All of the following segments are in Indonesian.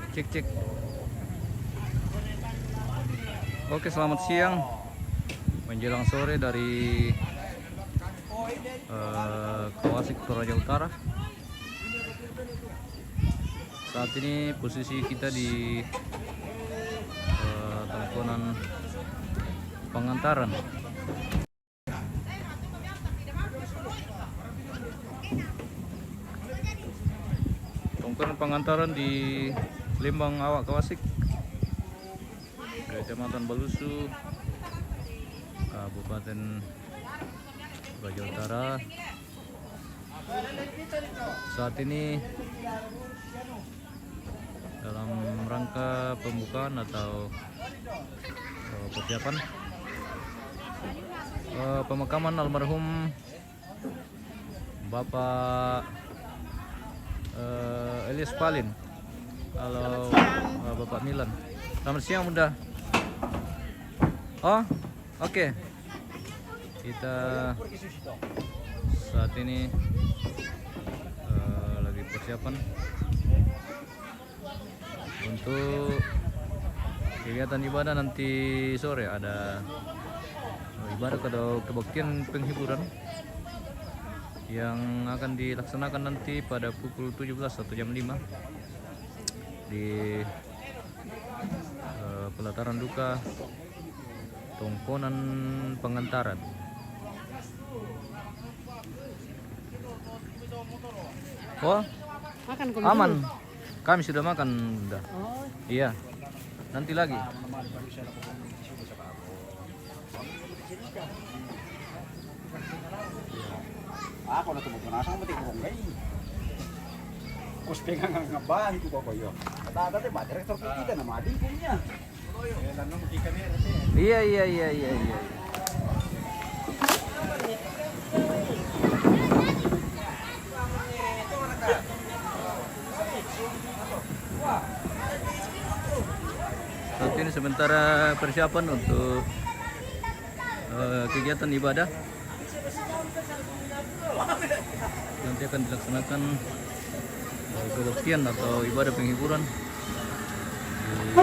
Cek cek. Oke, selamat siang. Menjelang sore dari Kawasik Toraja Utara. Saat ini posisi kita di tongkonan Pangantaran. Tongkonan Pangantaran di Lembang Awak Kawasik, Kecamatan Balusu, Kabupaten Toraja Utara. Saat ini dalam rangka pembukaan atau persiapan pemakaman almarhum Bapak Elias Palin. Halo Bapak Milan. Selamat siang Bunda. Oh, oke. Kita saat ini lagi persiapan untuk kegiatan ibadah nanti sore. Ada ibadah atau kebaktian penghiburan yang akan dilaksanakan nanti pada pukul 17 atau jam 5 di pelataran duka Tongkonan Pangantaran. Oh, aman. Kami sudah makan, udah. Oh. Iya. Nanti lagi. Ako na tumugon asa mo tingong gay. Kus pengang ngabah itu kok yo. Kata ba direktur kita na madi punya. Eh lanong ikan ni. Iya. Saat ini sementara persiapan untuk kegiatan ibadah. Nanti akan dilaksanakan kebaktian atau ibadah penghiburan di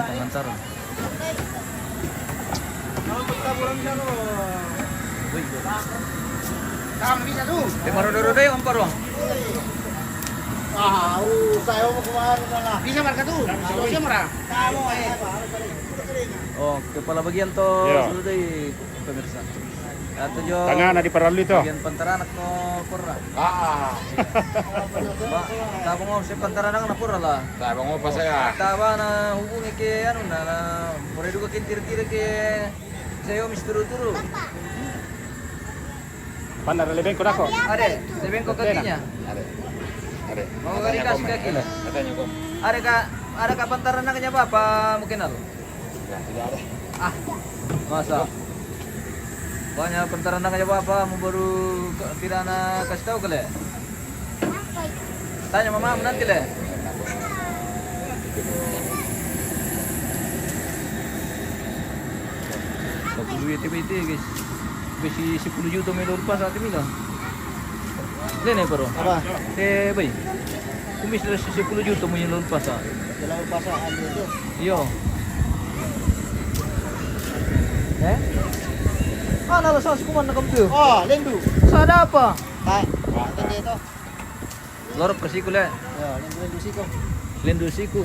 Pangantaran. Kamu bisa tuh. Maro-doro deh ampar bang. Saya mau kemana sana? Bisa marka tuh. Bisa marah. Kamu Oh, kepala bagian toh sudah deh pemirsa. Atau jo Tangan di parali to. bagian pantaranak no pura. Ba, tabang mo si pantaranak na pura lah. Tabang mo pa saya. Taba na hubungi ke ano na pura duka kintir-tir ke sayo misturu-turu. Pandar lebeng ko nako. Ade, lebeng ko kakinya. Ade. Mau dikasih kaki lah. Katanya kok. Ada ka pantaranak nya ba mungkin al? Tidak ada. Ah, masa? Banyak pantaranak aja apa mau baru tidak nak kasih tahu kali. Tanya mama nanti le. Kalau duit itu guys, besi 10 juta melor pas saat ini lah. Lene bro. Apa? Bayi. Kumis dari 10 juta melor pas. Dalam pasaan itu. Iyo. Mana lah saus kuman na kampyo? Oh, lendu. Sada apa? Hai. Tadi itu. Lorok persiku le. Ya, lendu siko. Lendu siku.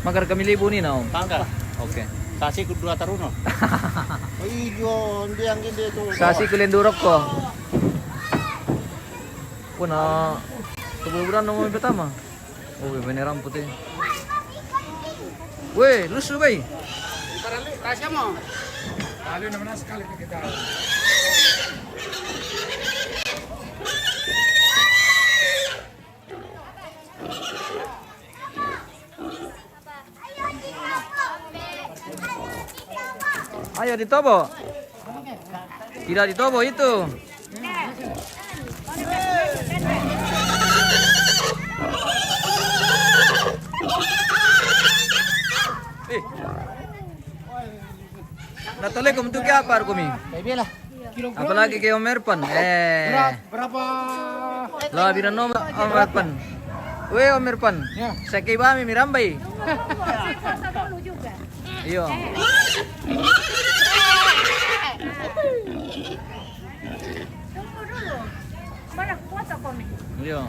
Magar kami libu ni na om. Tangga. Oke. Sasi ku dua taruno. Oh, iyo, dia yang gede tuh. Sasi ku lendu rok ko. Puna kebulan nomor pertama. Oh, beneran putih. Weh, lusu bay. Parali, rahasia mo. Kali naman sekali kita. Ayo ditobo. Tidak ditobo itu. Natole kung tu kya par kumi. Baby lah. Kilogram. Apalagi kay Om Irfan. Berapa? Labi na nomor Om Irfan. Weh Om Irfan. Ya. Sa kay Bami Mirambay. Iyo. Tunggu dulu. Mana foto kami? Iyo.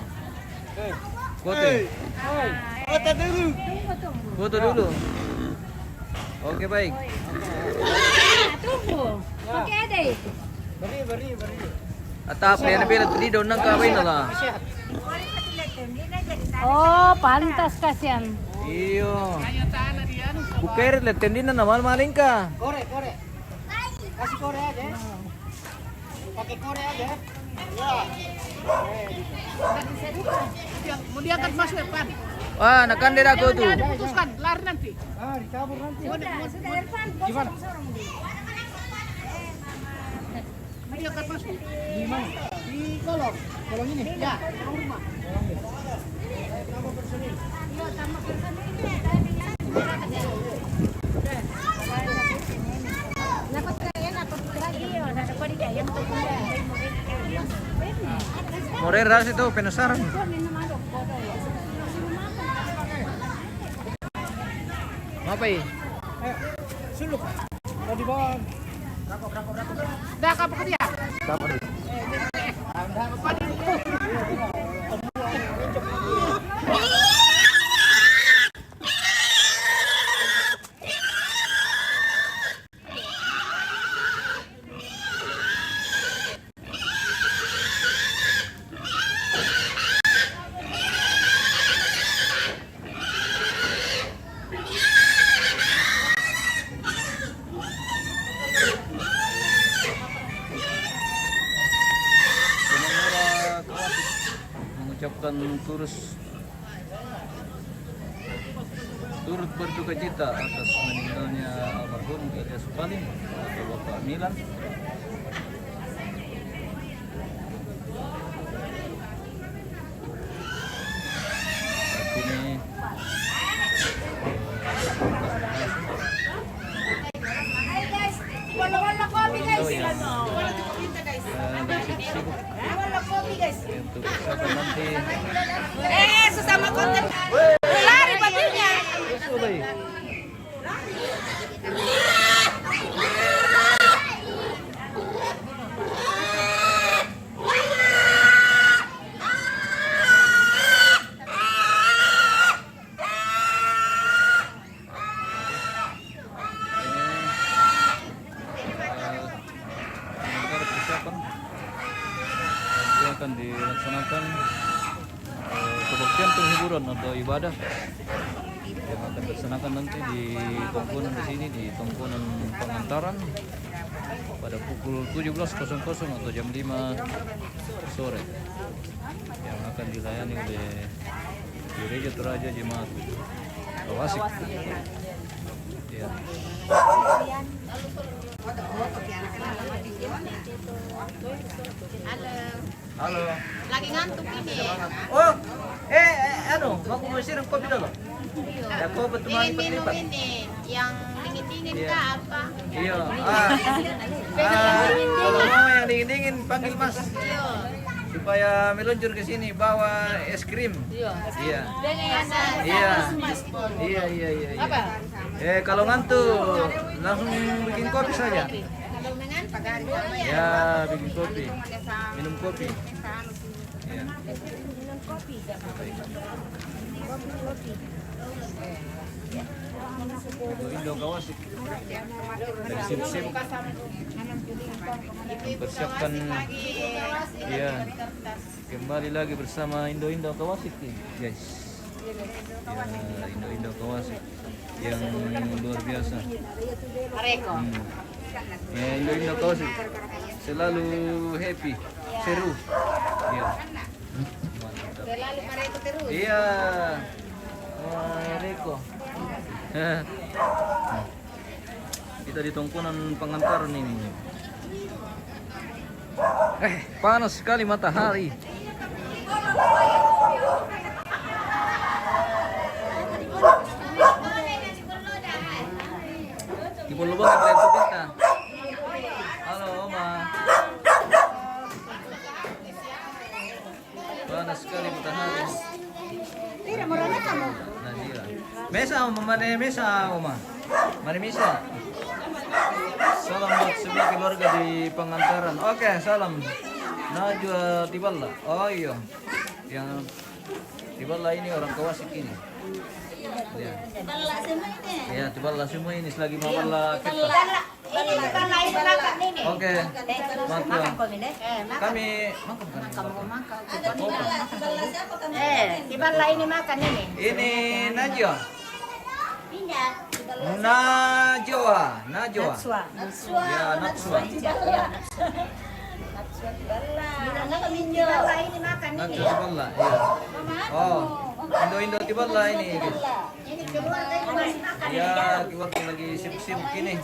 Foto. Foto dulu. Tunggu. Foto dulu. Oke baik. Tunggu. Oke deh. Beri. Atap dia bila tadi daun nang kawin lah. Oh, pantas kasihan. Iyo. Bukair lihat tendin na namal maling ka. Korek. Kasih korek aja. Pakai korek aja. Ya. Mau diangkat Mas Irfan. Wah, nakandir aku tuh. Putuskan, lari nanti. Dicabur nanti. Sudah Irfan, Gimana? Mau diangkat Mas. Di mana? Di kolong. Kolong ini. Ya, rumah. Moreras itu penasaran. Apa ini? Suluk. Mau di bawah. Dah kapok ke dia. Mengucapkan turut berduka cita atas meninggalnya almarhum Ilyas Supaling atau Bapak Milan. Saat ini Wala kopi guys. lagi sibuk Wala kopi guys. untuk persiapan nanti. Sesama konten. Lari bajunya. Sulay. Persiapan nanti akan dilaksanakan kebaktian penghiburan atau ibadah yang akan dilaksanakan nanti di tongkonan di sini di tongkonan pengantaran pada pukul 17.00 atau jam 5 sore yang akan dilayani oleh Gereja Toraja Jemaat Kawasik. Ya. Halo. Lagi ngantuk ini. Oh, mau ngusir kopi dulu. Ya, kopi teman Ingin minum berlipat. ini yang dingin-dingin Iya. kah apa? Iya. Kalau mau yang dingin-dingin panggil Mas Iya. supaya meluncur ke sini bawa es krim. Iya. Iya. Iya. Iya. Apa? Kalau ngantuk langsung bikin kopi saja. Kalau mengantuk ya. Ya, bikin kopi. Minum kopi. Iya. Indo Kawasik. Dari sip-sip mempersiapkan ya kembali lagi bersama Indo Kawasik nih guys. Ya, Indo Kawasik yang luar biasa. Ya, Indo Kawasik selalu happy, seru. Ya. Mantap. Selalu mereka terus. Iya. Reko. Kita di tongkonan pengantaran ini. Panas sekali matahari. Di Pulau Bang, kita. Halo, Oma. panas sekali matahari. Mira, morana kamu. Najira. Mesa, mana mesa, Oma? Mari mesa. Salam buat semua keluarga di pengantaran. Oke, salam. Najwa Tiballa. Oh iya. Yang Tiballa ini orang Kawasik ini. Ya. Bala semua ini. Ya, Tiballa semua ini selagi mau bala kita. Ini bukan lain makan ini. Oke. Makan. Kami makan kan. Di bala ini makan ini. Ini Najwa. Pindah. Najwa. Natsua. Ya, Najwa. Di bala ini makan ini. Najwa Tiballa. Iya. Oh. Indo Tiballa ini. Ini keluarga yang masih makan. Ya, keluarga lagi sibuk-sibuk ini.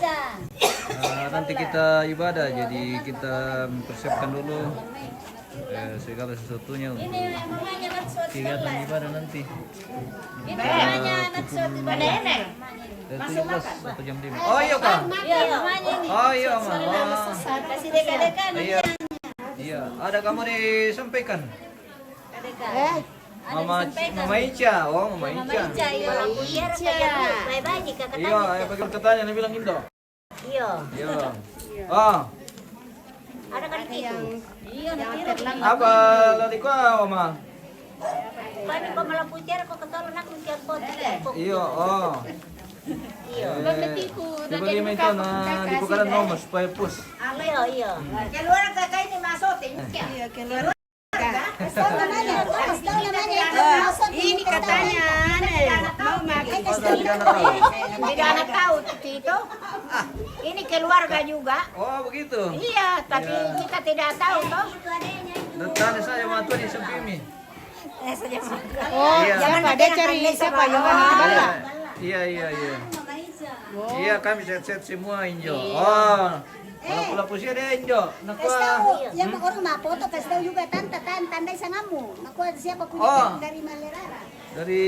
Nanti kita ibadah, jadi kita mempersiapkan dulu segala sesuatunya untuk kegiatan ibadah nanti. Ini namanya Natsua di bala ini. Dari 17 atau jam 5. Oh iya Kak. Oh iya Mama. Oh, Kasih dekat-dekat. iya. Iya, ada kamu disampaikan. Mama Ica. Oh, Mama Ica. Iya, ayo pakai katanya dia bilang Indo. Iya. Iya. Oh, Ada kan itu. Iya, apa lari ko, Mama? Paano ko malaputir ko katulad na kung kaya po. Iya, oh. Iya. Diba lima ito na di ko kanan mo, mas paypus. Iya, iya. Keluar ka kayo ni Masote. Iya, keluar. Ini katanya mau makan tidak anak tahu itu. Ini keluarga juga. Oh, begitu. Iya, tapi kita tidak tahu toh. Datang saya matu di Sempimi. Oh, Iya. jangan ada cari siapa yang mana. Iya. Iya, kami set-set semua Injo. Oh. Kalau pula pusia deh Injo. Kasih tahu, yang orang mapoto kasih tahu juga tanda sangamu. Naku siapa kulit Oh. dari Malerara. Dari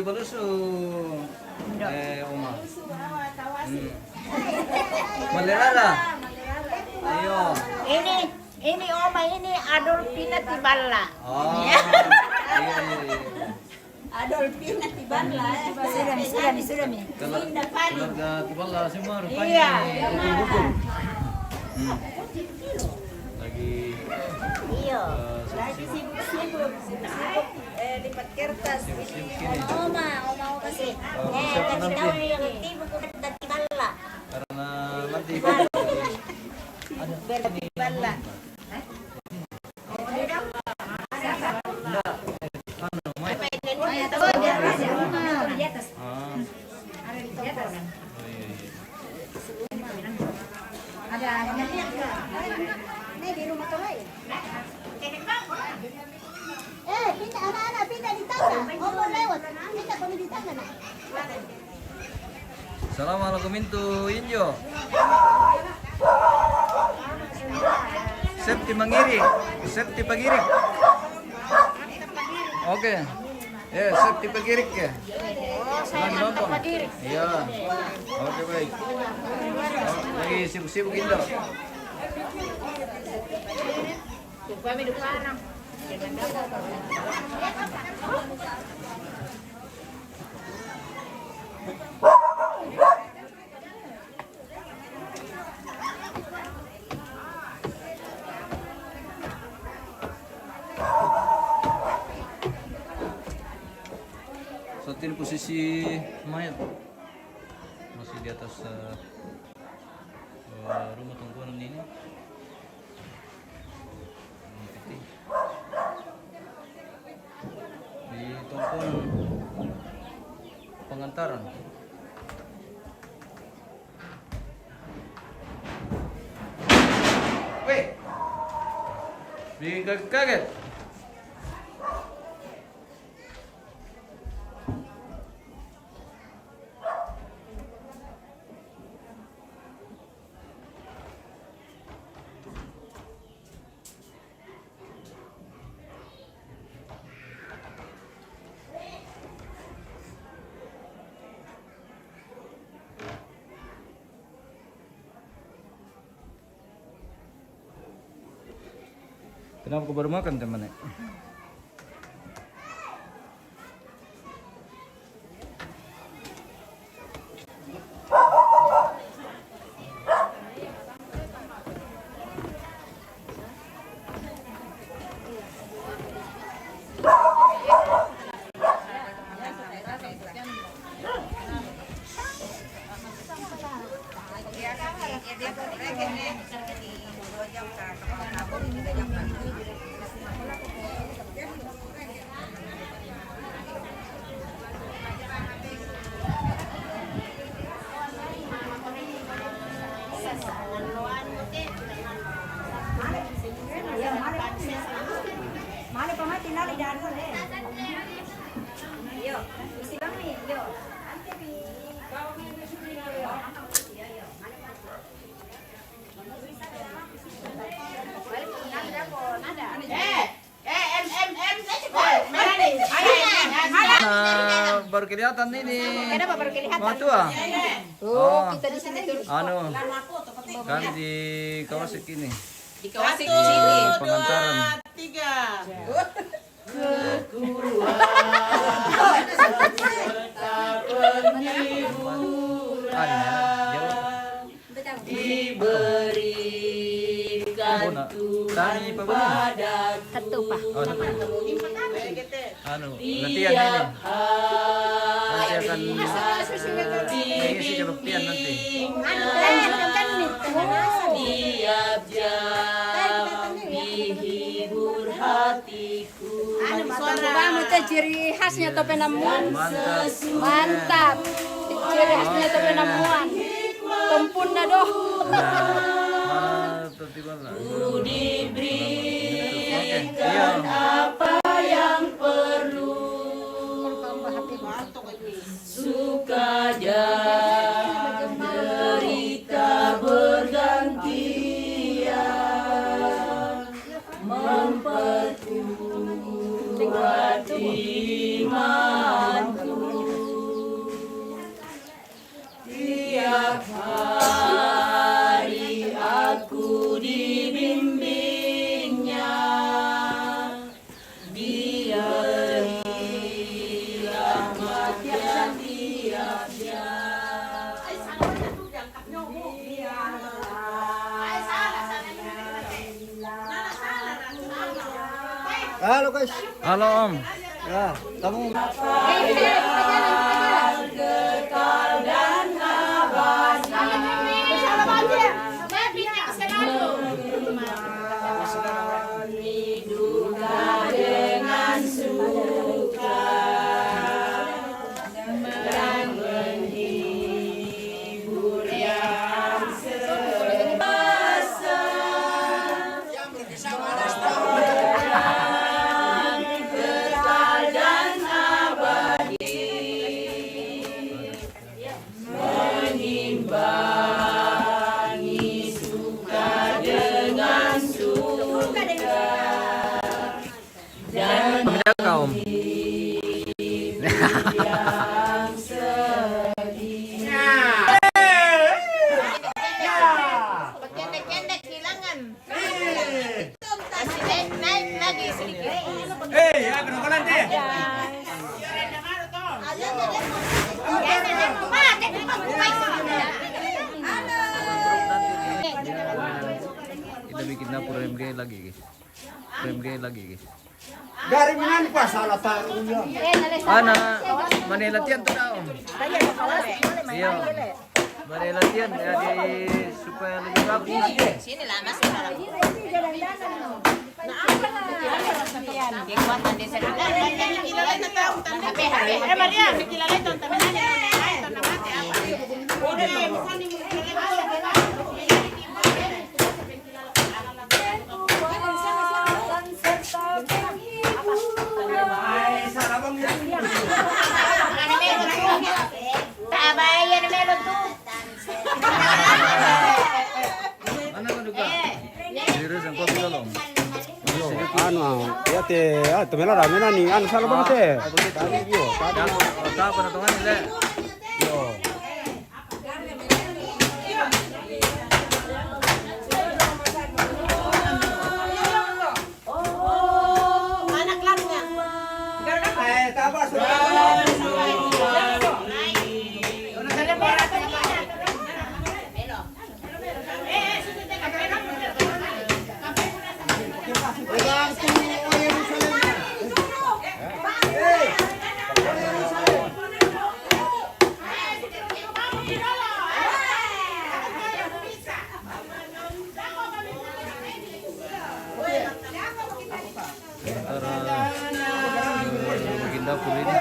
Balusu. Oma. Malerara. Ayo. Ini Oma ini Adolfina Tiballa. Oh. Iya. Adolfina Tiballa. Surami. Keluarga Tiballa semua rupanya. Iya. Hukum. Lagi Iya. Sibuk-sibuk. Lipat kertas. sibuk-sibuk ini. Oma kasih. Siapa Kasih nanti? tahu yang tiba ko kita Tiballa. Karena nanti Tiballa. Ada ngeliat nggak? Nih di rumah tuh lain. Pindah anak-anak pindah di tangga. Mau lewat. Pindah kalau di tangga nak. Assalamualaikum Intu Injo. Septi mengirik, Septi pagirik. Oke. Septi pagirik ya. Lagi nonton. Iya. Oke baik. Lagi sibuk-sibuk Indo. Saat ini posisi mayat masih di atas rumah tongkonan ini. Di tongkon pengantaran. Weh, bikin kaget. Kenapa kau baru makan teman? Mali pa mati nali dan ko le. Yo, silang ni, yo. Baru kelihatan ini. Kenapa baru kelihatan? Mau tua. Oh, kita di sini tuh. Anu, kan di kawasan ini. Di kawasan Di sini. pengantaran. Tani Satu pak. Oh, anu, latihan ini. Nanti akan mengisi kebuktian nanti. Kamu teh ciri khasnya topeng namuan. Mantap. Mantap. Ciri khasnya topeng namuan. Tempun na doh. Mantap di mana? Oke, iya. Halo guys. Halo Om. Ya, kamu Pemida Om. Pendek-pendek hilangan. Naik lagi sedikit. Kita bikin dapur MG lagi guys. MG lagi guys. dari mana pas salah taruhnya? Ana, mana latihan tuh Om? Iya. Mana latihan ya supaya lebih bagus. Sini lah masih dalam. Kekuatan desa kita. Maria, kilala ito taman na ito na mati apa. Tabayan meron tu. Mana kan juga? Serius yang kau bilang Om. Anu, ya teh, temela ramena nih, anu salah banget teh. Tadi yo, tadi. Tahu pada teman ini. Yo. Anak langnya. Tabas. sementara bikin dapur ini.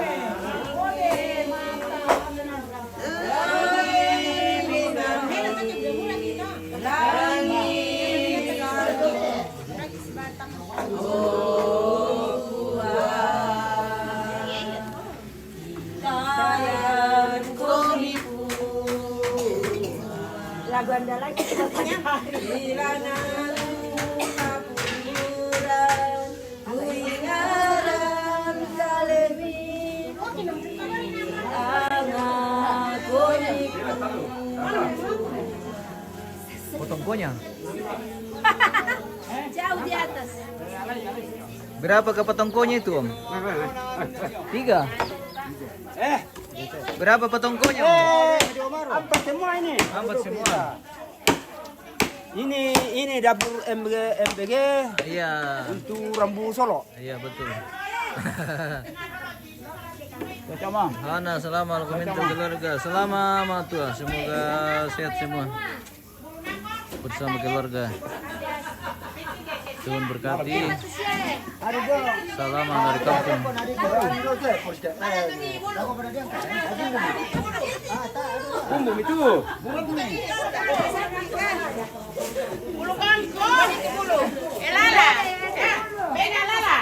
Lagu andalan kita punya. Potong konya. Jauh di atas. Berapa kepotong konya itu, Om? 3. Berapa potong konya, Om? Ampat semua ini. Ampat semua. Ini dapur MBG Iya. untuk Rambu Solo. Iya, betul. Sama. Hana selama komentar keluarga, selama matua, semoga sehat semua bersama keluarga. Tuhan berkati. Salam dari kampung. Umum itu. Bulu kangkung, bulu. Lala. Beda lala.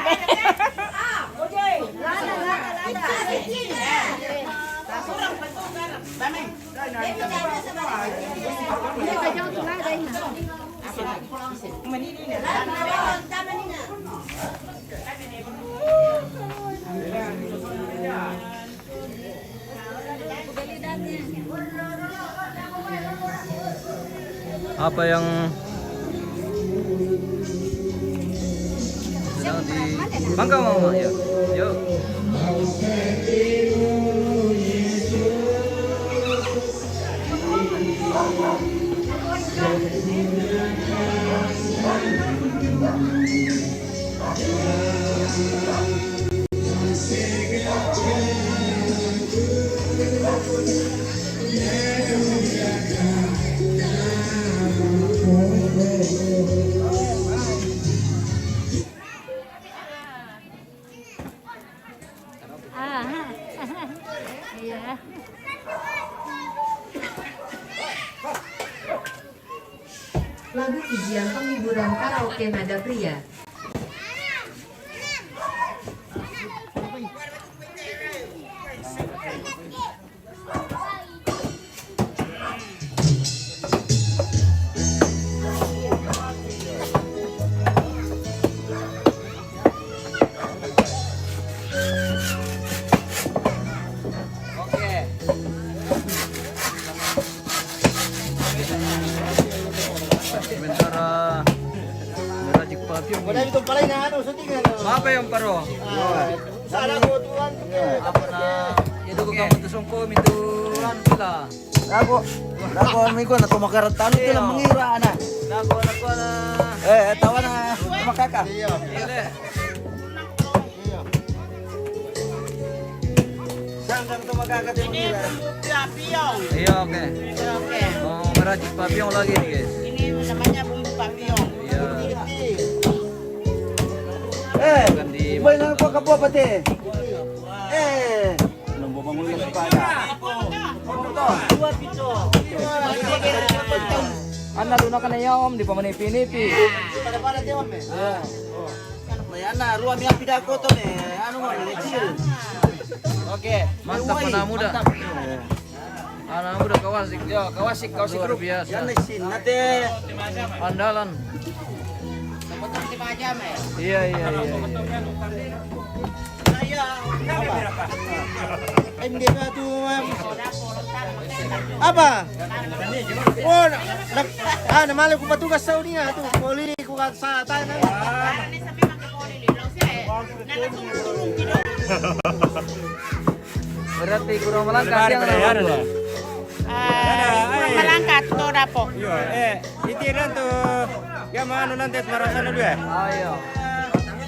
Apa yang sedang di Bangka Mama? Yuk, yuk. Iya. Lagu ujian penghiburan karaoke nada pria. Sementara meracik parfum. Apa yang paro? Apa na? Itu ko kamu tu songko mituan pila. Ako amigo na tumakaratan ito lang mangira na. Nako na. Tawa na tumakaka. Ile. Saan kang tumakaka din mangira? Papillon. Iya, oke. Oke. Oh, meracik parfum lagi nih, guys. Ini namanya bumbu papillon. Iya. Akan di Boy na po kapo pati. Nung bumangon ka sa pala. Ana luna ka na yom, di pa manipi-nipi. Para di om. Mayana, ruam yang pidah ko to ne. Ano mo ni chill. Oke, Mantap anak muda. Anak muda kawasik. Yo, kawasik Luar grup. biasa. Yan na sin nate. Andalan. Potong 5 jam ya. Iya. Hindi ba tu apa? Oh, namali ko patugas sa unia tu. Poli ko ka sa tanan. Karena ini sampai makan poli lilau sih. Nana turun gitu. Berarti kurang melangkah siang na. Kurang melangkah tuh dapo. Itiran tu. Ya mana nanti marasa na dua. Ayo.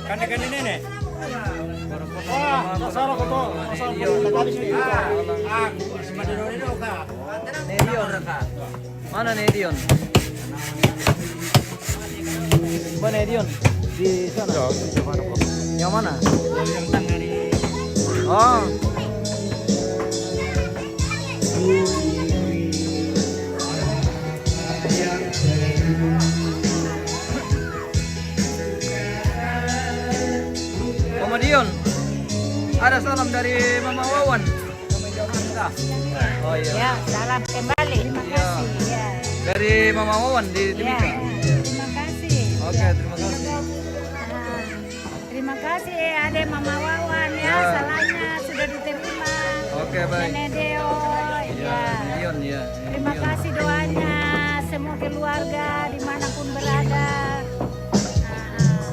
Kan ini nih. Masalah ko to. Nedion. Mana Nedion? Mana Nedion? Di sana. Yang mana? Yang tengah nih. Oh. Komedion. Ada salam dari Mama Wawan. Oh iya. Ya, salam kembali. Terima Iya. kasih. Ya. Dari Mama Wawan di Ya, Timika. terima kasih. Oke, Ya. terima kasih. Ah, terima kasih Ade Mama Wawan ya, Ya. salahnya sudah diterima. Oke, baik. Nenek Deo, Ya, ya. Dion ya. Terima Dion. kasih doanya semua keluarga dimanapun berada.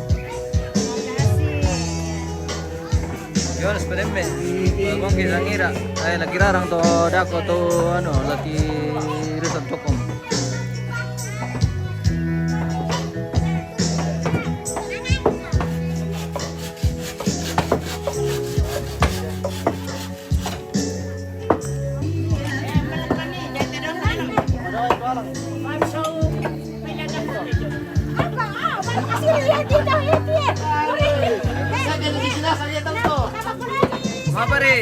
Terima kasih. Yon sepedembe. Bang kisah ngira. Lagi rarang to dako to lagi riset tokom. Apa ri?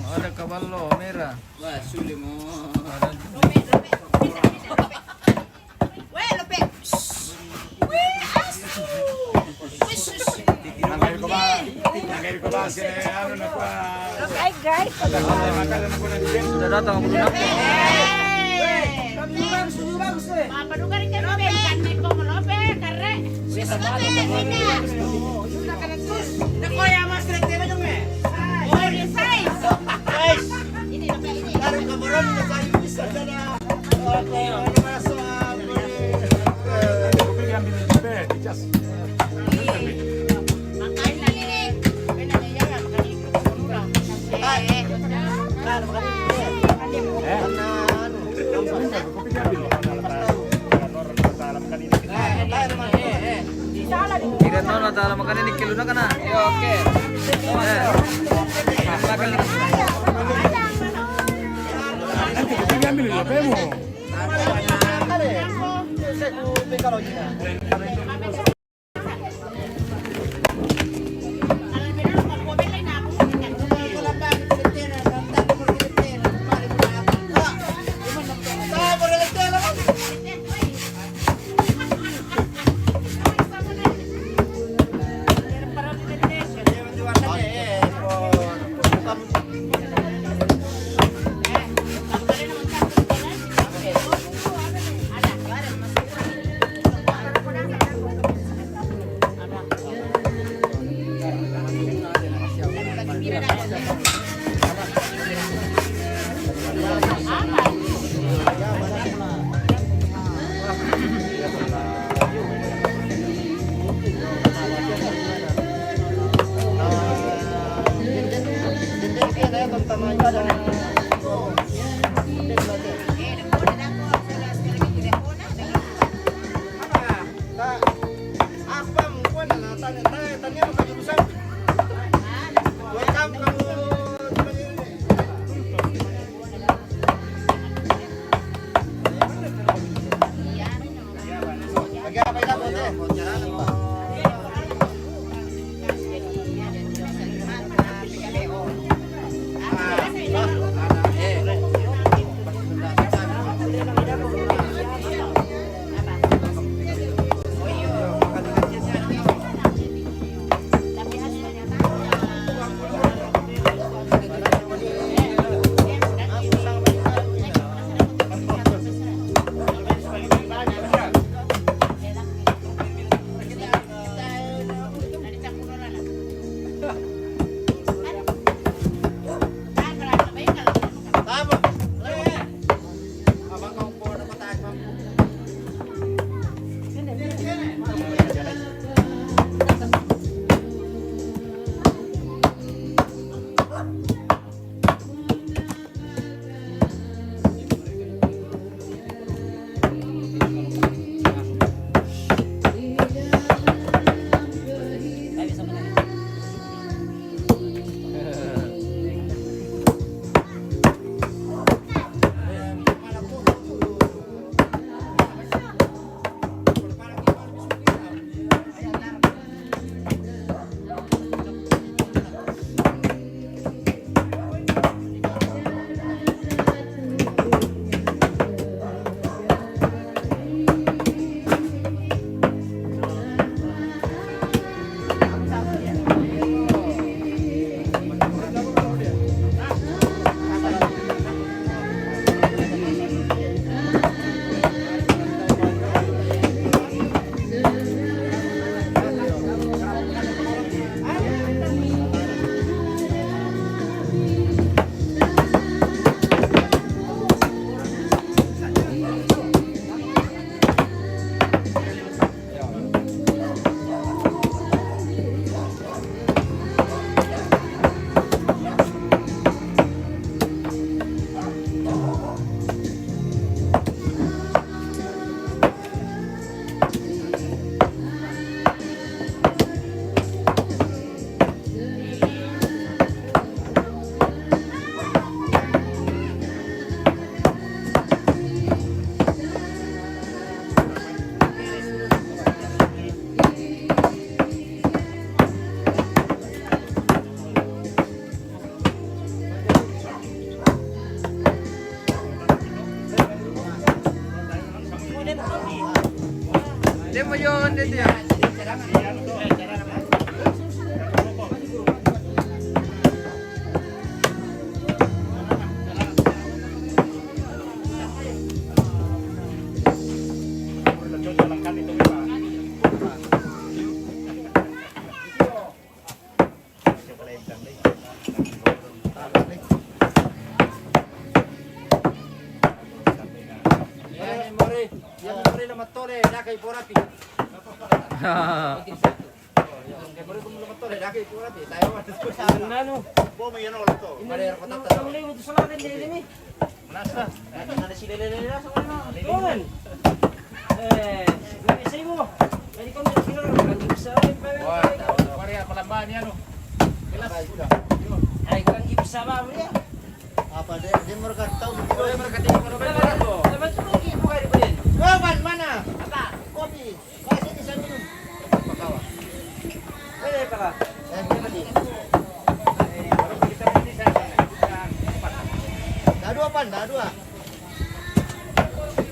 Ada kaballo merah. Wah, sulit mo. Nanggayin ko ba si ano na pa? Ay, guys. Makalan ko na din. Sudah datang ang lunak. Mapadugan ka no, Ben. Kanay ko mo, no, Ben. Kare. Nakoya mas direktira yung eh. Oh, yung size. Ini, ini. Taruh kabaran na sa isa na. Tidak nona na tala makaninig kilo na ka na. Oke. Nanti kita ambil dulu, pemo. Dia mo yun dito yan. Wah, Ay, kurang bersama dia. Apa dia mereka tahu betul. Lepas tu pergi bukan dia. Kawan mana? Apa? Kopi. Kau sini saya minum. Apa kawan? Eh, apa? Dia tadi. Dah dua pan, dah dua.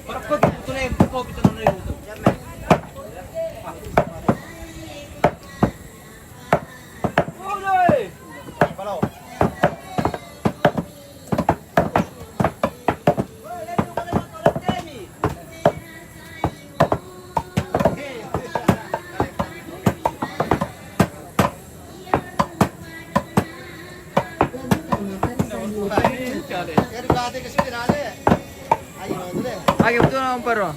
Kopi tu ni, kopi tu ni tu. Kalau Dari belakang ke sini nale. Ayo tu deh. Lagi betul na pero.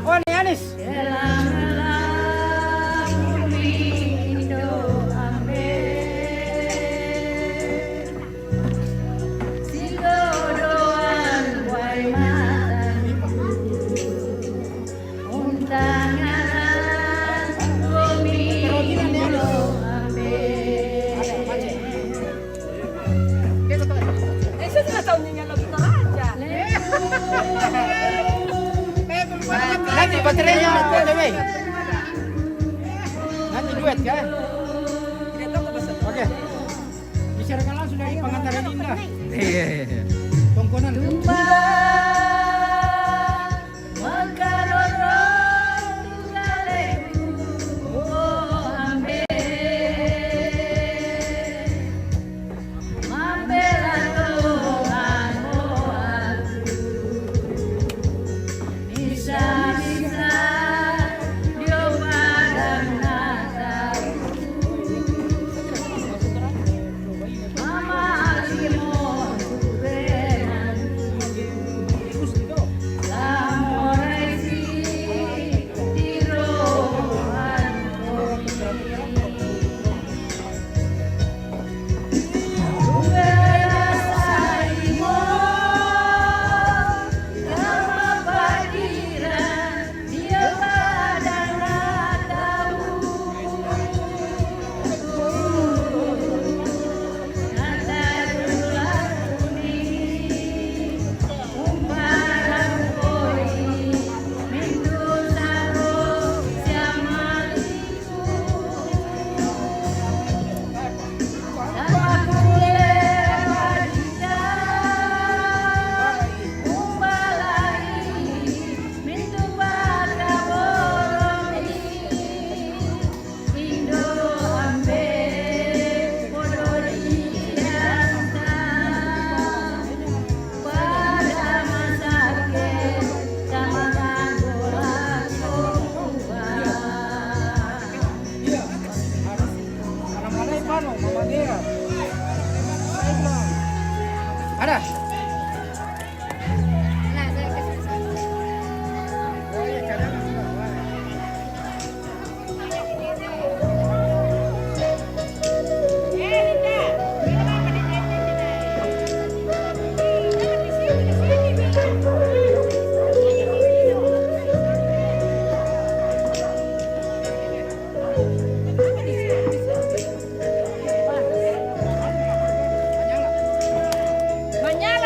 Oh, ni Anis. Eh, saya tahu nyanyi lagu Toraja. Nanti baterainya cewek. Nanti duet kan? Oke. Bicarakan langsung dari pengantaran indah. Iya. Tongkonan. Ada? Menyala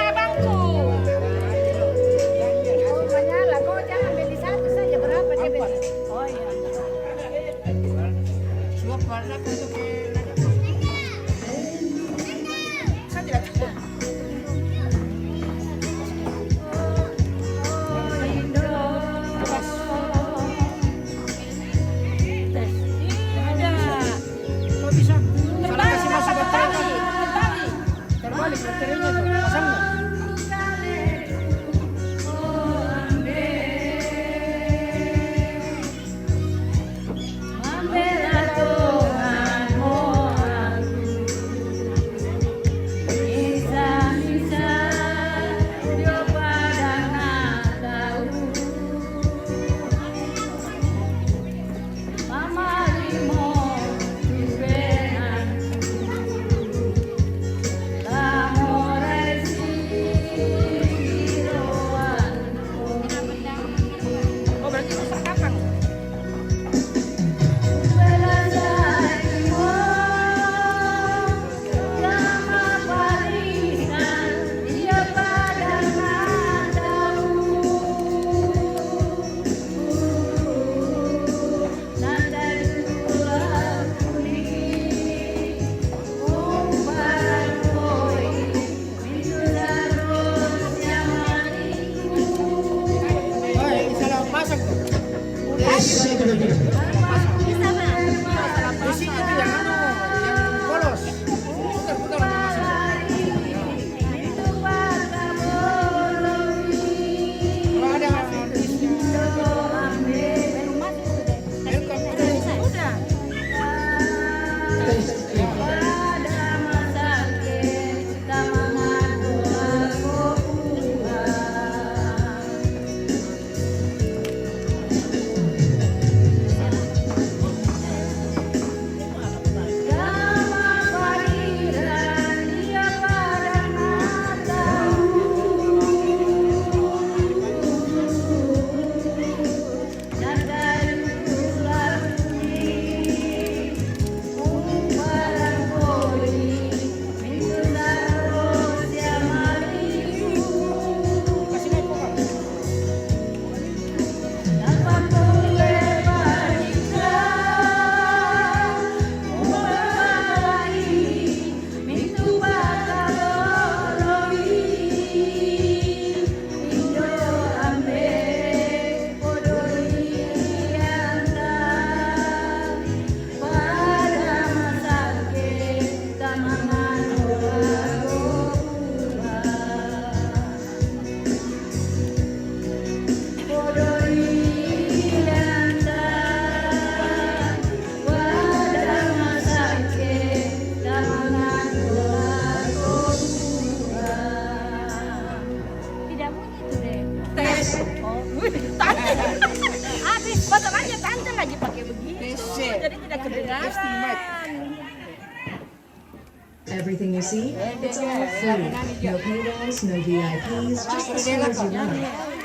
Everything you see, it's all free. No paywalls, no VIPs, just the stores you love.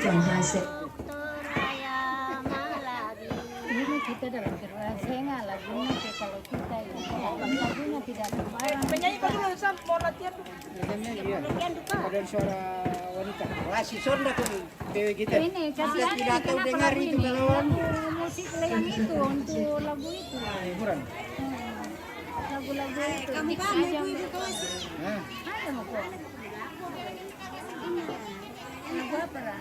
From high set. Ini kita dalam kerjanya lagunya kayak kalau kita ini lagunya tidak terbayang. Penyanyi kau dulu Sam, mau latihan dulu. Latihan duka. Ada suara wanita. Wah, si Sonda tuh dewe kita. Ini kasih Kita tidak tahu dengar itu kalau musik yang itu untuk lagu itu. hiburan. Lagu-lagu itu. Kami aja. Ada mau kok. Lagu apa lah?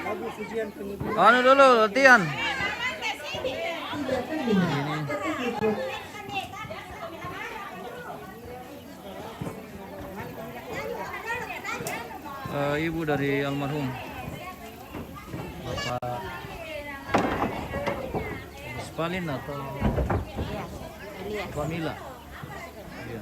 Lagu pujian penghibur. Anu dulu latihan. Ibu dari almarhum Bapak Spalin atau Pamila. Iya.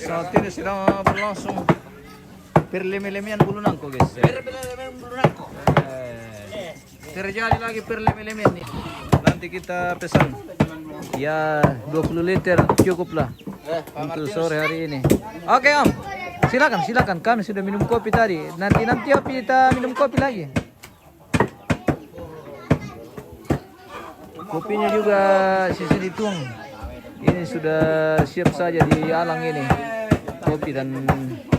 Saat ini sedang berlangsung perleme-lemean bulu nangko guys. Terjadi lagi perleme-lemean nih. Nanti kita pesan. Ya 20 liter cukup lah. untuk sore hari ini. Oke Om, silakan. Kami sudah minum kopi tadi. Nanti kita minum kopi lagi. Kopinya juga sisa dituang. Ini sudah siap saja di alang ini. Kopi dan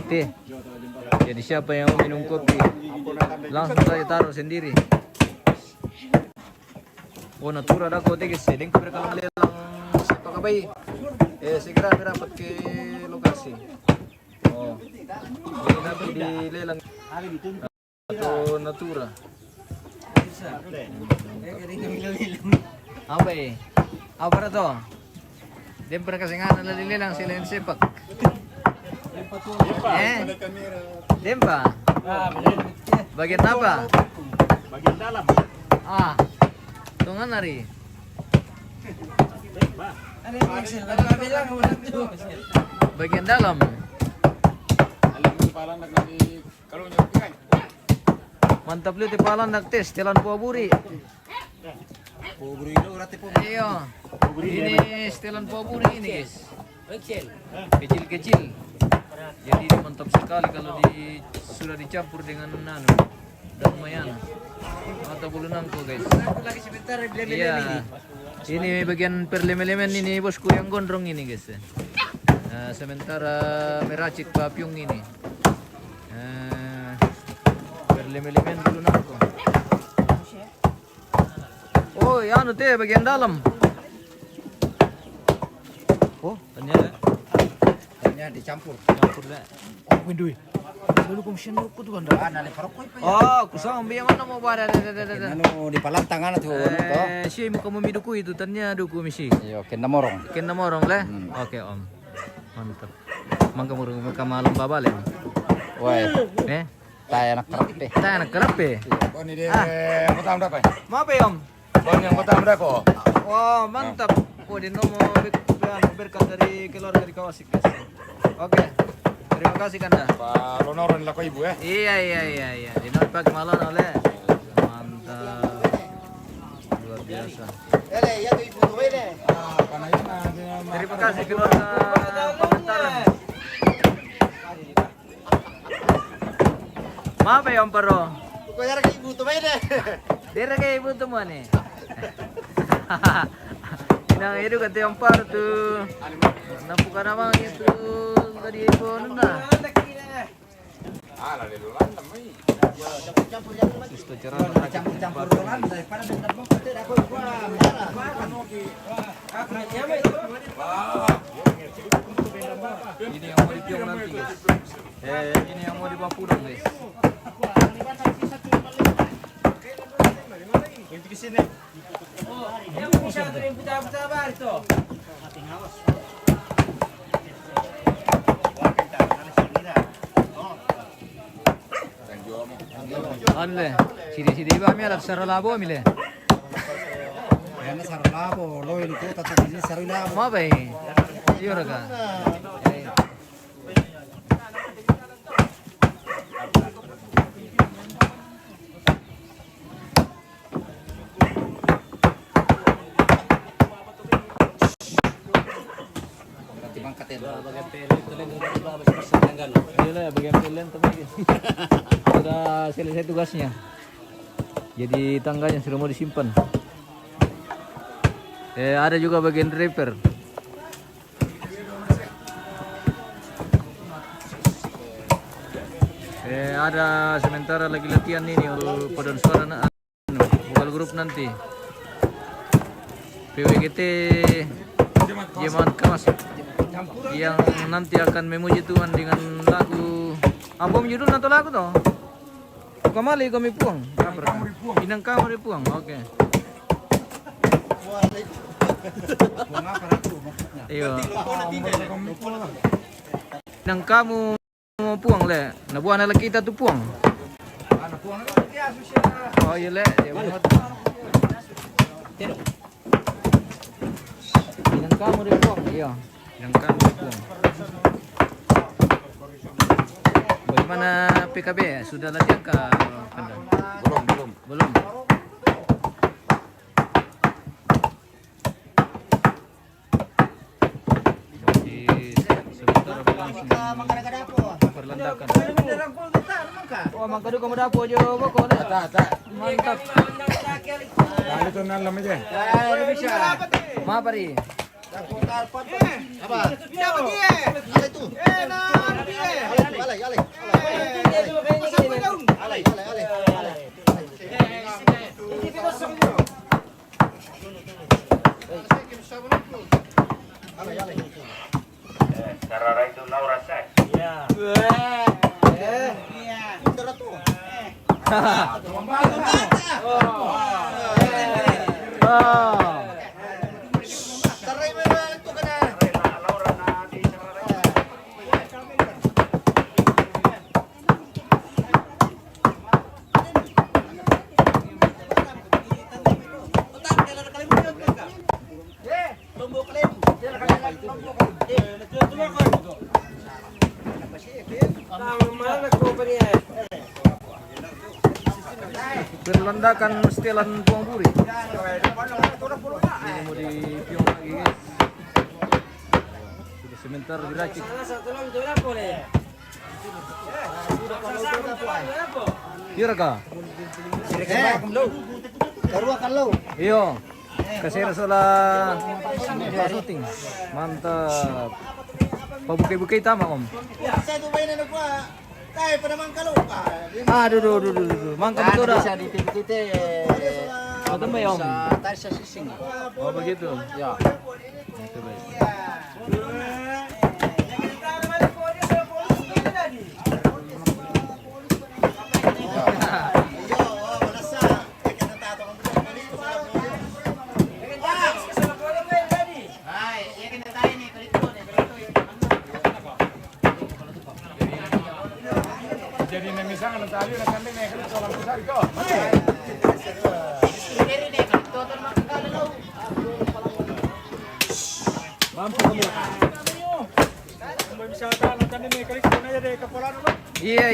teh. Jadi siapa yang mau minum kopi, langsung saja taruh sendiri. Oh, natura dah kau tegis. Sedang mereka melelang sepak bayi. Segera merapat ke lokasi. Oh, ini nanti dilelang atau natura. Apa ini? Apa itu? Dia pernah kasih nganan lagi lelang selain sepak. Dempa. Bagian apa? Bagian dalam. Tungan hari. Bagian dalam. Mantap lu tipalan nak tes jalan Puaburi. Iya. Ini setelan Puaburi ini guys. Kecil-kecil. Jadi mantap sekali kalau sudah dicampur dengan daun mayana atau bulu nangko guys. Iya. Ini bagian perlemen-lemen ini bosku yang gondrong ini guys. Sementara meracik papyung ini. Perlemen-lemen bulu nangko. Oh, ya teh bagian dalam. Oh, ternyata dicampur lah. Window. Dulu komisen aku tuh kan. Oh, kusang biar mana mau pada. Anu di palantang ana tuh. Si mau kamu miduku itu ternyata duku misi. Iya, kena morong. Kena morong lah. Oke Om. Mantap. Mangga murung mereka malam babale. Woi, Eh, tay anak terape. kita anak kerape. Oh, ini dia pertama berapa? Mau apa ya Om? Bon yang pertama berapa? Wah, mantap. Oh, di nomor berkat dari keluarga di Kawasik guys. Oke. Terima kasih Kanda. Pak Lonoron lah kau ibu ya. Iya. Di nomor pagi malam oleh. Mantap. Luar biasa. Terima kasih keluarga Pementaran. Maaf ya Om Paro. Dera kayak ibu tuh mana? Inang itu kata Om Paro tuh. Nampukan abang itu tadi ibu nunda. Susto cerah Campur-campur dolan daripada dengan bokot teh aku Ini yang mau dipiong nanti guys. Ini yang mau dibawa pulang guys. Anle, sidi ba mi arap saralabo mile. Karena sarlabo loy itu tata ini sarlabo. Ma bay. Iyo raga. Iya, bagian pilihan teman. Sudah selesai tugasnya. Jadi tangganya sudah mau disimpan. Ada juga bagian driver. Ada sementara lagi latihan ini paduan suara vokal grup nanti. PWGT Jeman Kemas yang nanti akan memuji Tuhan dengan lagu apa judul atau lagu toh? Kamali kami puang. Inang kamu puang. Oke. Iya. Inang kamu puang le. Nabuan ala kita tu puang. Oh iya le. Inang kamu dia puang. Iya. Inang kamu puang. Bagaimana PKB? Sudah latihan kah? Belum. Di Perlandakan. Oh, mangkado kamu dapo aja pokok dah. Tak. Mantap. Lalu tu nan lama je. Ma pari. Perlandakan setelan Puang Puri. Ini mau di piong lagi guys. Sudah sebentar diracik. Iya kah? Iyo. Kasih salah shooting. Mantap. Pabukai-bukai tama om. Aduh. Mangka betul dah. Bisa dititik-titik. Oh, tambah ya om. Tarik sising. Oh begitu. Ya. Itu baik. Jadi misalnya nanti ada nanti nih kalau soal besar itu. Iya.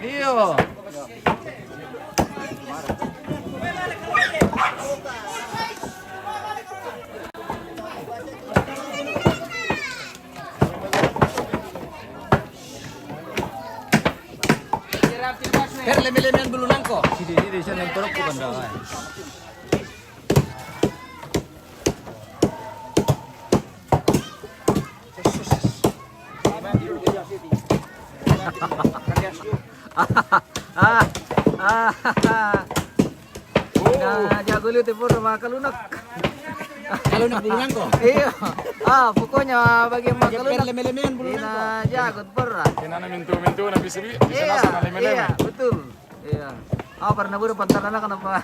Iyo. Leme-lemean bulu nangko. Sini siya nang torok ko banda. Nah, jago lu tepur makalunak. Kalau nak bulu nangko. Iya. Pokoknya bagi makalunak. Leme-lemean bulu nangko. Ina jago pernah. Kenana mintu na bisa Iya, nasa na leme-leme. iya, betul. Iya. Pernah buru pantaran kenapa?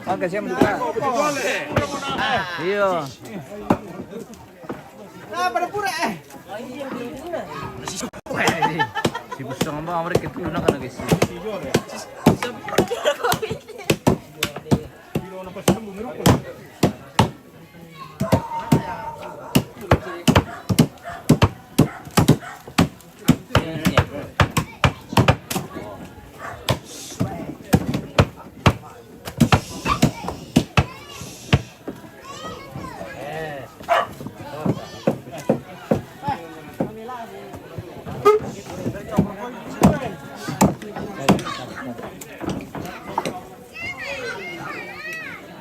Oke, siap menduga. Iya. Si busang ba amre ketu na kana guys.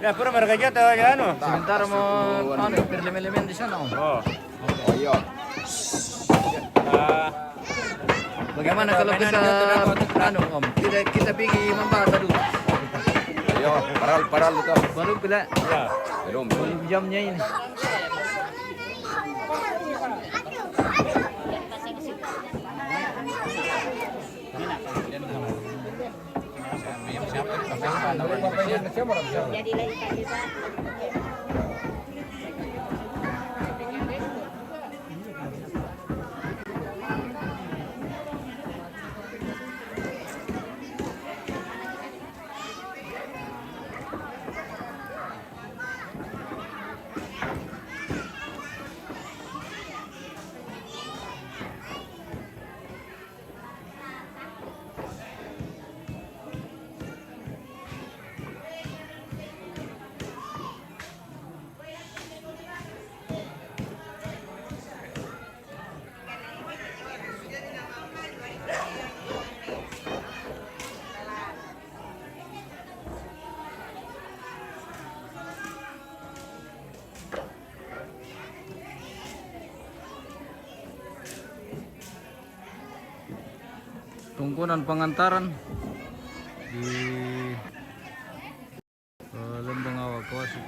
Ya, pura mereka jatuh ya anu. Sementara mau anu elemen-elemen di sana Om. Oh. Bagaimana kalau kita anu Om? Kita pergi membahas dulu. Yo, paral itu. Baru bila Ya. Belum. jamnya ini. Jadi lagi tadi Pak. Tungkunan pengantaran di Lembang Awak Kawasuk.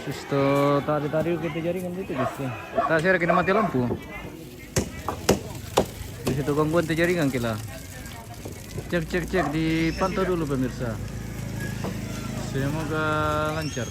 Susto tadi kita jaringan itu guys. Tak saya kena mati lampu. Di situ gangguan jaringan kila. Cek dipantau dulu pemirsa. Semoga lancar.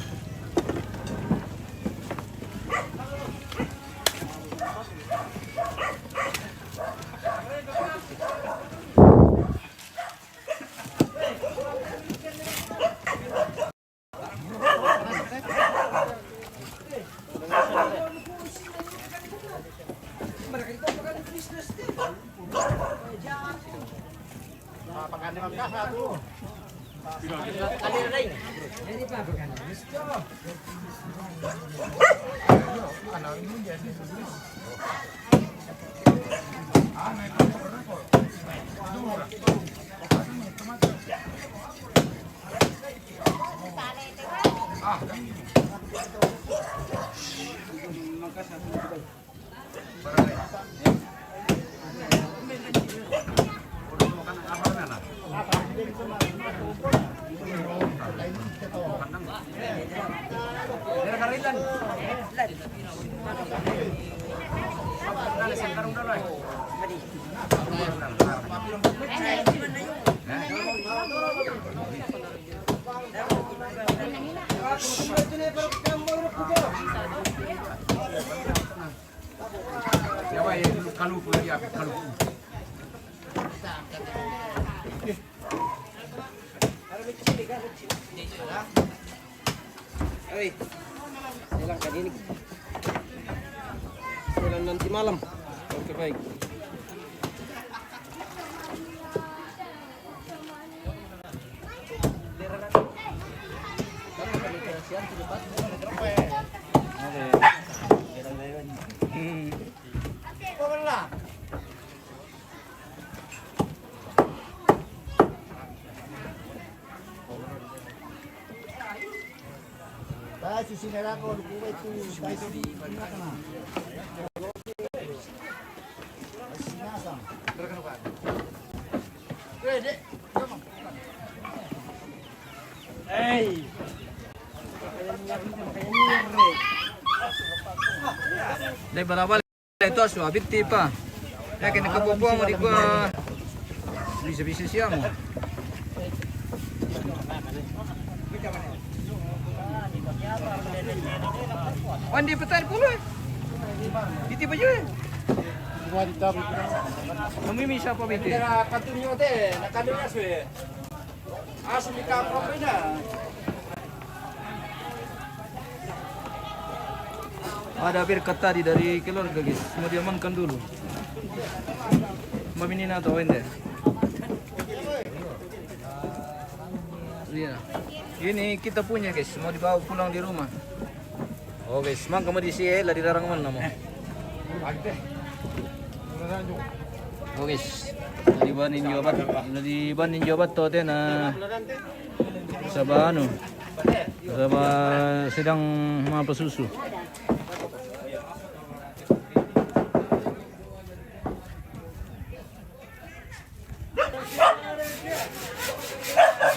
Jalan nanti malam. Oke, baik. Dai balabal itu asu abit tipa. Ya kena kapopo mo di ko bisa siya mo. Wandi petan puluh. Diti baju. Kami bisa apa binti? Kira kantunyo te, nakadulas we. Asal di kampung beda. Ada birkat tadi dari keluarga guys, mau diamankan dulu. Maminin atau ende? Iya. Ini kita punya guys, mau dibawa pulang di rumah. Oh guys, mang kamu di sini lah di larang mana mo? Oh guys, nalibanin jabat to ten na sa ano, sa sedang mga pasusu.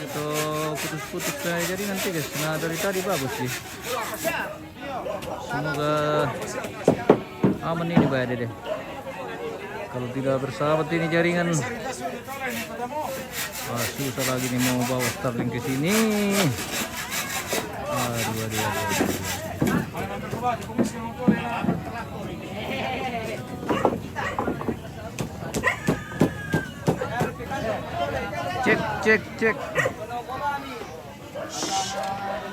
Ito putus-putus na jadi nanti guys, nah dari tadi bagus sih. Semoga aman ini Pak Dede. Kalau tidak bersahabat ini jaringan, susah lagi nih mau bawa Starlink ke sini. Aduh. Cek.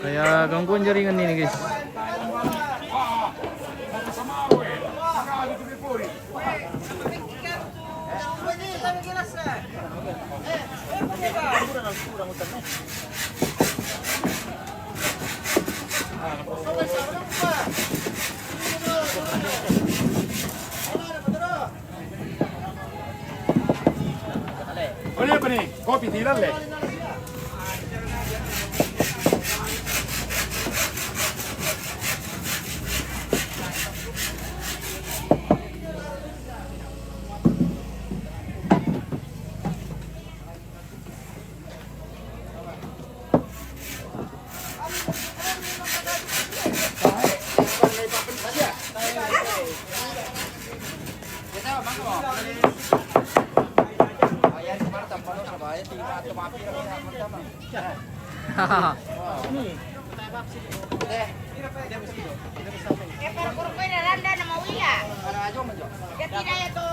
Kayak gangguan jaringan ini guys. Oye, apa nih? Kopi tirarle. Puro ko na landa na mawila. Kaya tinaya to.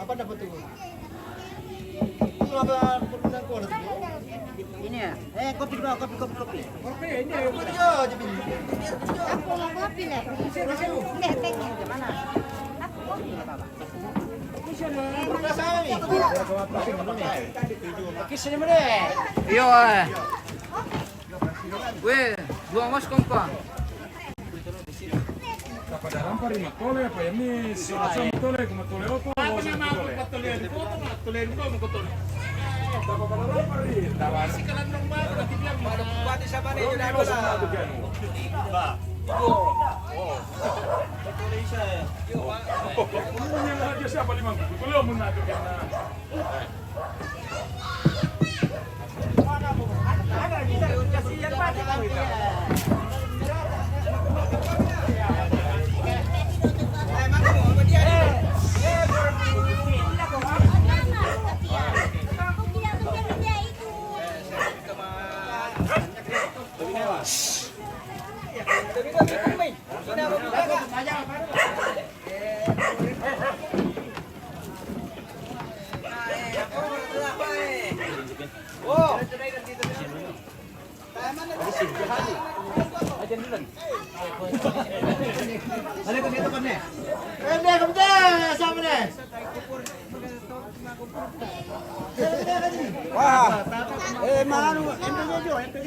Apa dapat tuh? Ini ya. Kopi dua, kopi. Kopi ini. Aku mau kopi nih. Nih tehnya gimana? Aku kopi. Iyo Weh, 2 mas kompa. Apa dalam pari matole apa ya ini sama matole como matole oto. Apa nama aku matole di foto matole di foto matole. Apa dalam pari? Dalam sih kalau normal nanti bilang ada bupati siapa nih udah bola. Umumnya aja siapa limang belum menadu karena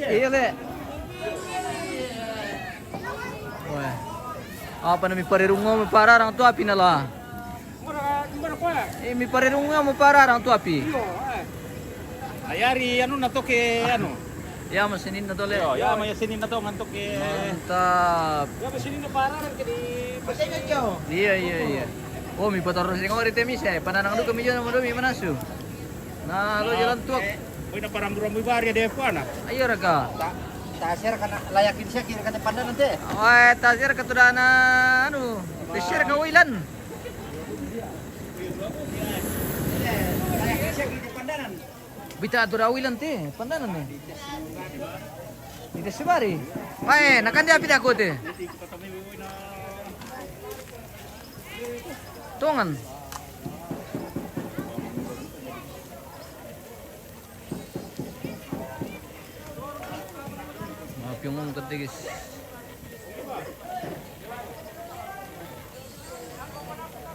Iya, Le. Wah. Apa nami parirungo mo para orang tua api nala. Mi parirungo mo para orang tua api. Ayari anu nato ke anu. Ya masinin na to, Le. Ya may sinin na to nganto ke. Mantap. Ya sinin na para ke di pasengan yo. Iya. Oh, mi patorong sing ngori temis eh. Pananang do kami jo na mi manasu. Nah, lo jalan tuak. Uy na parang ramai bari de pana. Ayo raga. Tasir kana layakin siya kira kana pandan nanti. Oh, tasir katudana anu. Tasir kawilan. Layakin siya kira pandanan. Bita turawilan te, pandanan eh. Ite sebari. Wah, nakan dia pita ko te. Tongan. Yung ngomong tadi guys.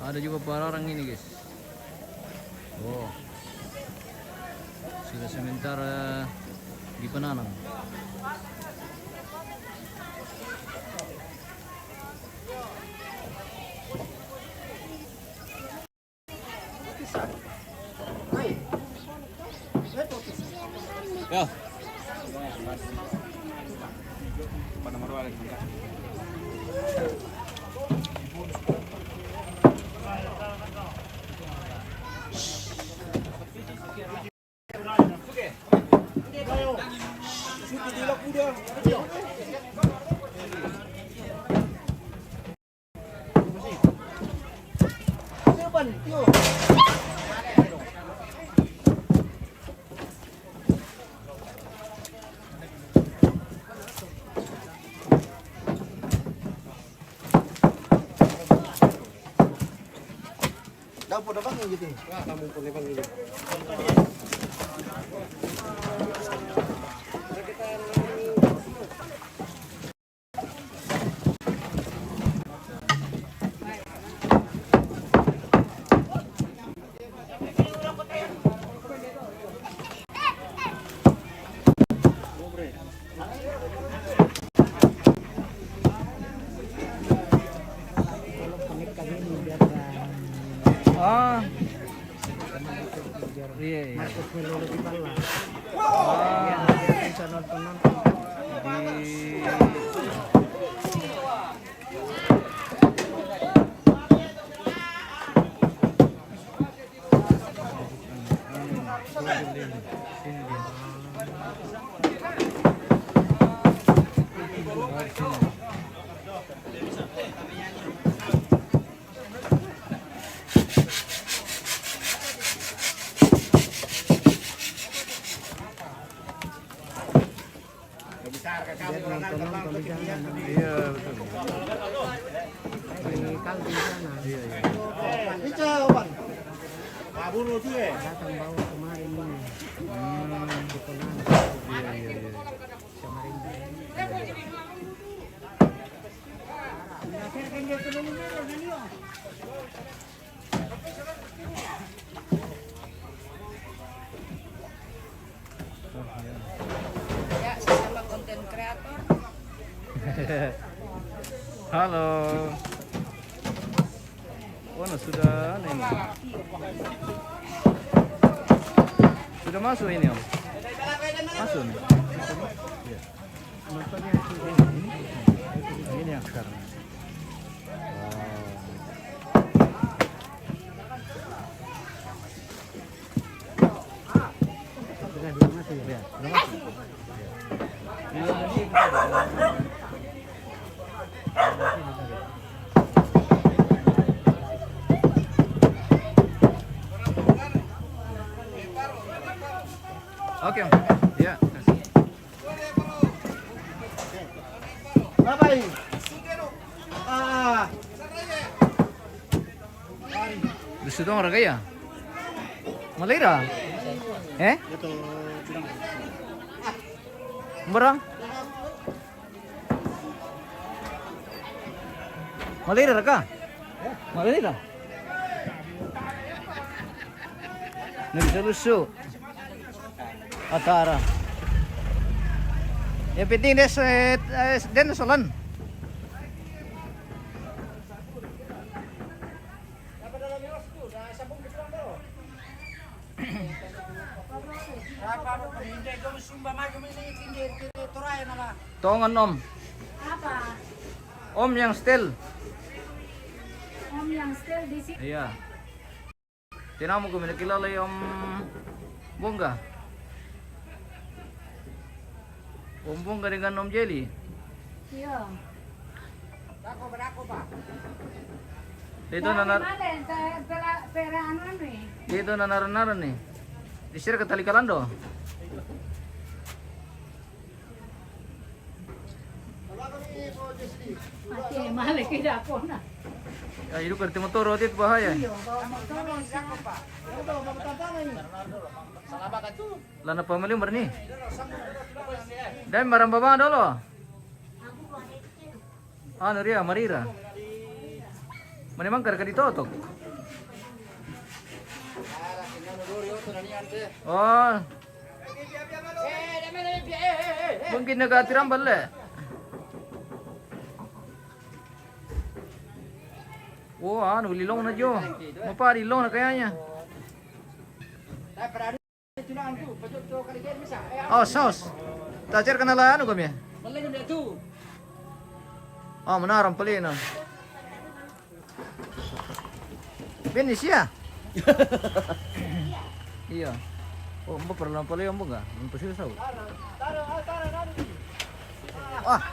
Ada juga para orang ini guys. Oh, sudah sementara di Penanang. Ya. Dapat apa gitu? Wah, kamu boleh bang gitu. Ah. Iya, iya. Ah. Iya, betul. Di Kalti sana. Iya, iya. Bisa, Bang. Kabur tuh ya. Datang bawa kemarin ini. Di Penang. Iya, iya, iya. Kemarin. Ya, sesama konten kreator. kreator. Halo. Oh, nah, sudah ini. Sudah masuk ini, Om. Masuk nih. Iya. Nontonnya ini yang sekarang. Belum masuk ya? Belum masuk. Oke, Om. Ya. Apa ini? Gusto dong harga ya? Malira? Berang? Malira ka? Malira? Nagsaluso. Atara. Yang penting dia solan. Tongan Om. Apa? Om yang steel. Om yang still di sini. Iya. Tinamu ko kilala yung Bongga. Om Bongga dengan Om Jelly. Iya. Dito na Pera ano eh. dito na naran nih. Disir ke tali kalando. Mati mali kita ako na. Ya, itu kerti motor rotit bahaya. Iyo, bawa motor. Lana pamili berni. Dan barang baba dulu. Anu ria marira. Menimang karena ditotok. Oh. Mungkin negatiran balik. Oh, anu lilong na jo. Mapa lilong na kayanya. Oh, saus. Tacer kanala anu kami. Oh, menarang pelina. Finish ya? Iya. Oh, mbak pernah pala yung mbak? Ang pasil sa. Ah.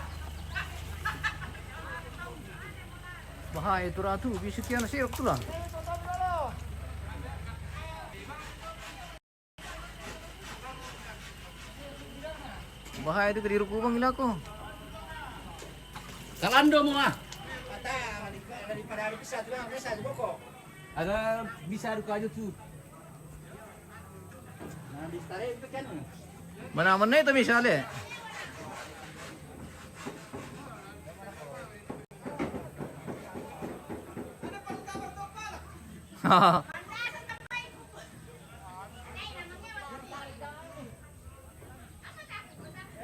Bahaya itu ratu, bisa kian sirok tu lah. Bahaya itu kediru kubang gila ko. Kalando mo ah. Daripada ada bisa juga bisa juga kok. Ada bisa ada aja tuh. Nah, ditarik itu kan. Mana-mana itu misalnya.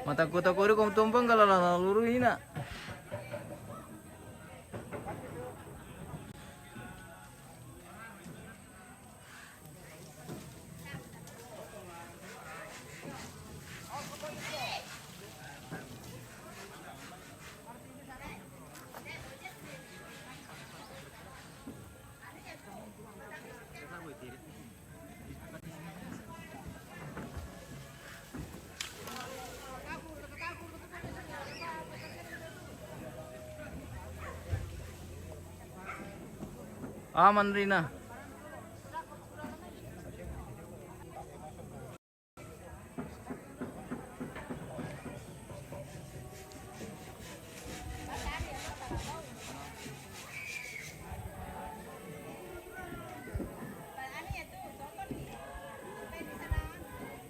Mata kota kori kau tumpang kalau lalu ina. Aman Rina.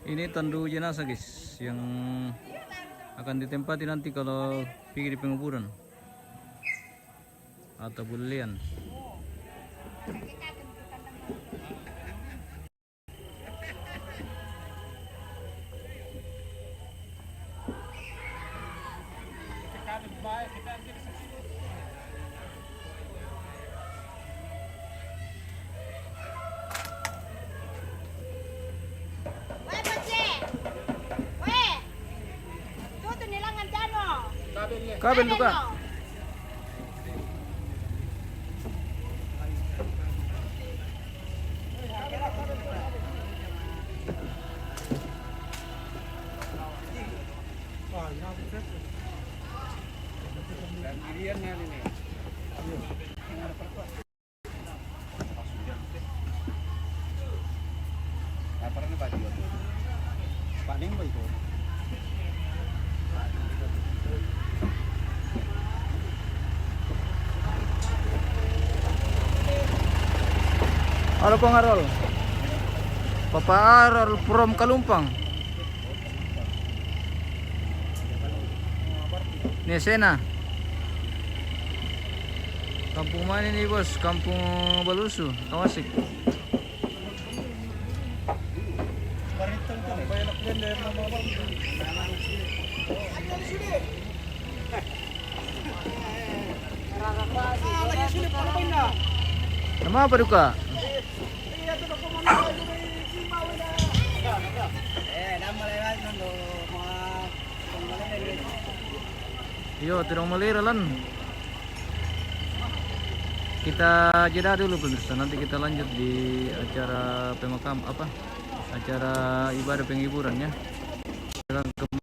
Ini tandu jenazah guys yang akan ditempati nanti kalau pergi di penguburan atau bulian. Weh, Pace. Weh. Tuh nilangan jano. Kabel luka. no. Halo Bang Arol. Papa Arol from Kalumpang. Nih Sena. Kampung mana nih bos? Kampung Balusu, Tawasik. Nama apa duka? Yo, tidak meliralan. Kita jeda dulu pemirsa, nanti kita lanjut di acara pemakam apa? Acara ibadah penghiburan ya. Jangan